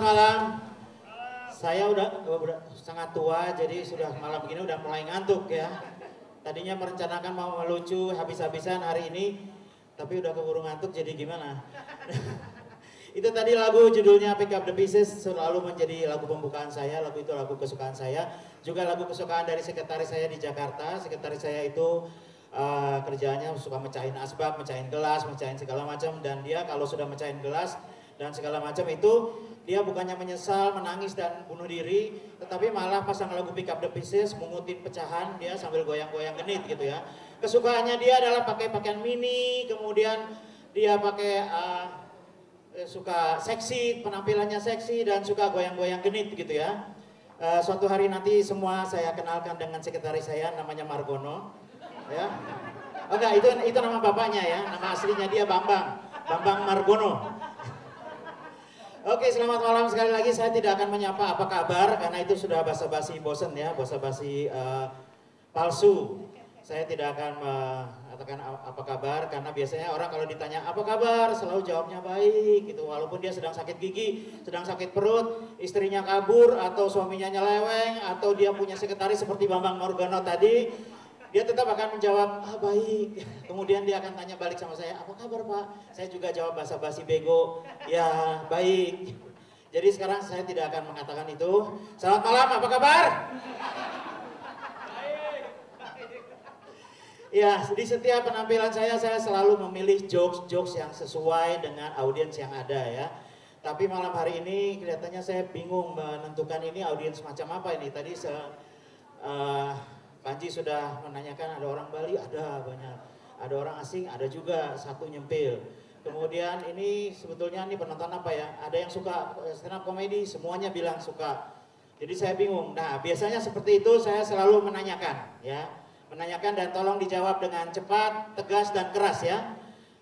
malam. Saya udah sangat tua, jadi sudah malam begini udah mulai ngantuk ya. Tadinya merencanakan mau melucu habis-habisan hari ini, tapi udah keburu ngantuk jadi gimana? Itu tadi lagu judulnya Pick Up the Pieces, selalu menjadi lagu pembukaan saya. Lagu itu lagu kesukaan saya, juga lagu kesukaan dari sekretaris saya di Jakarta. Sekretaris saya itu kerjaannya suka mecahin asbak, mecahin gelas, mecahin segala macam. Dan dia kalau sudah mecahin gelas dan segala macam itu, dia bukannya menyesal, menangis dan bunuh diri, tetapi malah pasang lagu Pick Up the Pieces, mengutin pecahan, dia sambil goyang-goyang genit gitu ya. Kesukaannya dia adalah pakai pakaian mini, kemudian dia pakai suka seksi, penampilannya seksi dan suka goyang-goyang genit gitu ya. Suatu hari nanti semua saya kenalkan dengan sekretaris saya, namanya Margono. Ya. Oh enggak, itu nama bapaknya ya, nama aslinya dia Bambang Margono. Oke, selamat malam sekali lagi. Saya tidak akan menyapa apa kabar karena itu sudah basa-basi bosen ya, basa-basi palsu. Saya tidak akan mengatakan apa kabar karena biasanya orang kalau ditanya apa kabar selalu jawabnya baik gitu. Walaupun dia sedang sakit gigi, sedang sakit perut, istrinya kabur atau suaminya nyeleweng atau dia punya sekretaris seperti Bambang Morgano tadi, dia tetap akan menjawab baik. Kemudian dia akan tanya balik sama saya, apa kabar Pak? Saya juga jawab basa-basi bego, ya baik. Jadi sekarang saya tidak akan mengatakan itu. Selamat malam, apa kabar? Ya, di setiap penampilan saya selalu memilih jokes-jokes yang sesuai dengan audiens yang ada ya. Tapi malam hari ini kelihatannya saya bingung menentukan ini audiens macam apa ini. Tadi Panji sudah menanyakan ada orang Bali, ada banyak. Ada orang asing, ada juga satu nyempil. Kemudian ini sebetulnya ini penonton apa ya? Ada yang suka stand up comedy, semuanya bilang suka. Jadi saya bingung. Nah, biasanya seperti itu saya selalu menanyakan ya. Menanyakan dan tolong dijawab dengan cepat, tegas dan keras ya.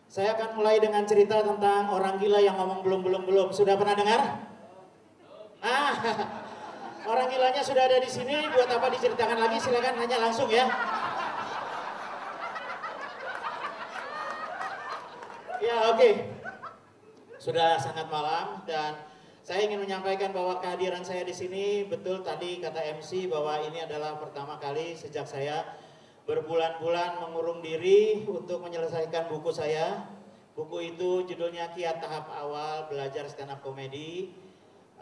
Saya akan mulai dengan cerita tentang orang gila yang ngomong belum. Sudah pernah dengar? Orang gilanya sudah ada di sini, buat apa diceritakan lagi, silakan hanya langsung ya. Ya oke. Sudah sangat malam dan saya ingin menyampaikan bahwa kehadiran saya di sini betul tadi kata MC bahwa ini adalah pertama kali sejak saya berbulan-bulan mengurung diri untuk menyelesaikan buku saya. Buku itu judulnya Kiat Tahap Awal Belajar Stand Up Comedy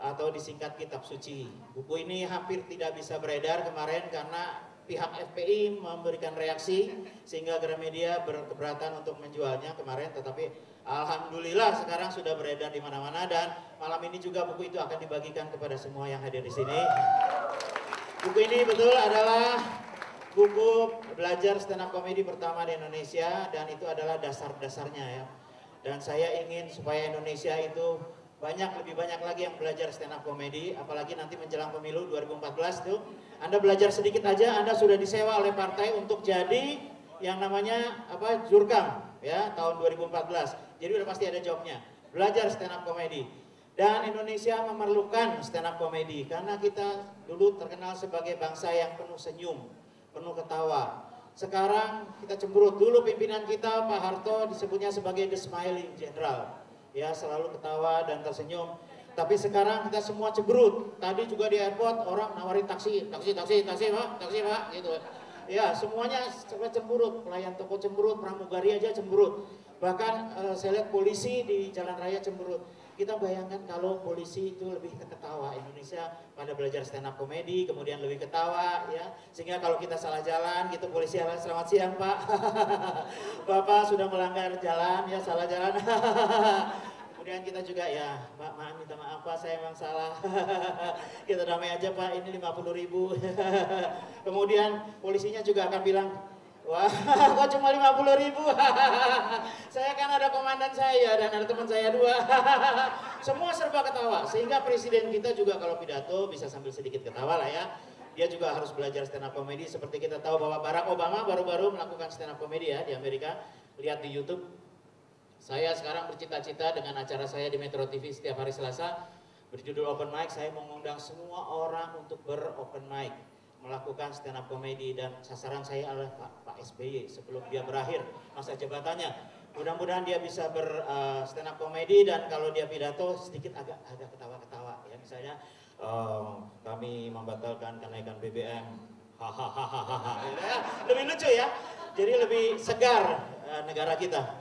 atau disingkat Kitab Suci. Buku ini hampir tidak bisa beredar kemarin karena pihak FPI memberikan reaksi sehingga Gramedia berkeberatan untuk menjualnya kemarin, tetapi alhamdulillah sekarang sudah beredar di mana-mana dan malam ini juga buku itu akan dibagikan kepada semua yang hadir di sini. Buku ini betul adalah buku belajar stand up comedy pertama di Indonesia dan itu adalah dasar-dasarnya ya. Dan saya ingin supaya Indonesia itu lebih banyak lagi yang belajar stand up comedy, apalagi nanti menjelang pemilu 2014 tuh. Anda belajar sedikit aja, Anda sudah disewa oleh partai untuk jadi yang namanya jurkam ya tahun 2014. Jadi udah pasti ada jobnya. Belajar stand up comedy. Dan Indonesia memerlukan stand up comedy karena kita dulu terkenal sebagai bangsa yang penuh senyum, penuh ketawa. Sekarang kita cemberut. Dulu pimpinan kita Pak Harto disebutnya sebagai the smiling general. Ya selalu ketawa dan tersenyum. Tapi sekarang kita semua cemberut. Tadi juga di airport orang nawarin taksi pak, gitu. Ya semuanya cemberut. Pelayan toko cemberut, pramugari aja cemberut. Bahkan saya lihat polisi di jalan raya cemberut. Kita bayangkan kalau polisi itu lebih ketawa. Indonesia pada belajar stand up comedy, kemudian lebih ketawa ya. Sehingga kalau kita salah jalan gitu polisi selamat siang Pak. Bapak sudah melanggar jalan ya, salah jalan. Kemudian kita juga ya, Pak minta maaf Pak, saya memang salah. Kita damai aja Pak, ini 50.000. Kemudian polisinya juga akan bilang, wah kok cuma 50.000. Saya kan ada komandan saya dan ada teman saya 2. Semua serba ketawa, sehingga presiden kita juga kalau pidato bisa sambil sedikit ketawa lah ya. Dia juga harus belajar stand up comedy. Seperti kita tahu bahwa Barack Obama baru-baru melakukan stand up comedy ya di Amerika. Lihat di YouTube. Saya sekarang bercita-cita dengan acara saya di Metro TV setiap hari Selasa berjudul Open Mic. Saya mengundang semua orang untuk ber-open mic, melakukan stand up comedy dan sasaran saya adalah Pak SBY sebelum dia berakhir masa jabatannya. Mudah-mudahan dia bisa stand up comedy dan kalau dia pidato sedikit agak ketawa-ketawa ya. misalnya kami membatalkan kenaikan BBM, hahaha, lebih lucu ya, jadi lebih segar negara kita.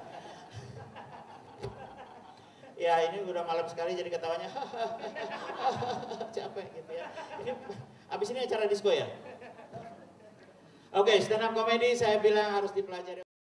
Ya ini udah malam sekali jadi ketawanya capek gitu ya. Ini abis ini acara disco ya. Oke, stand up comedy saya bilang harus dipelajari.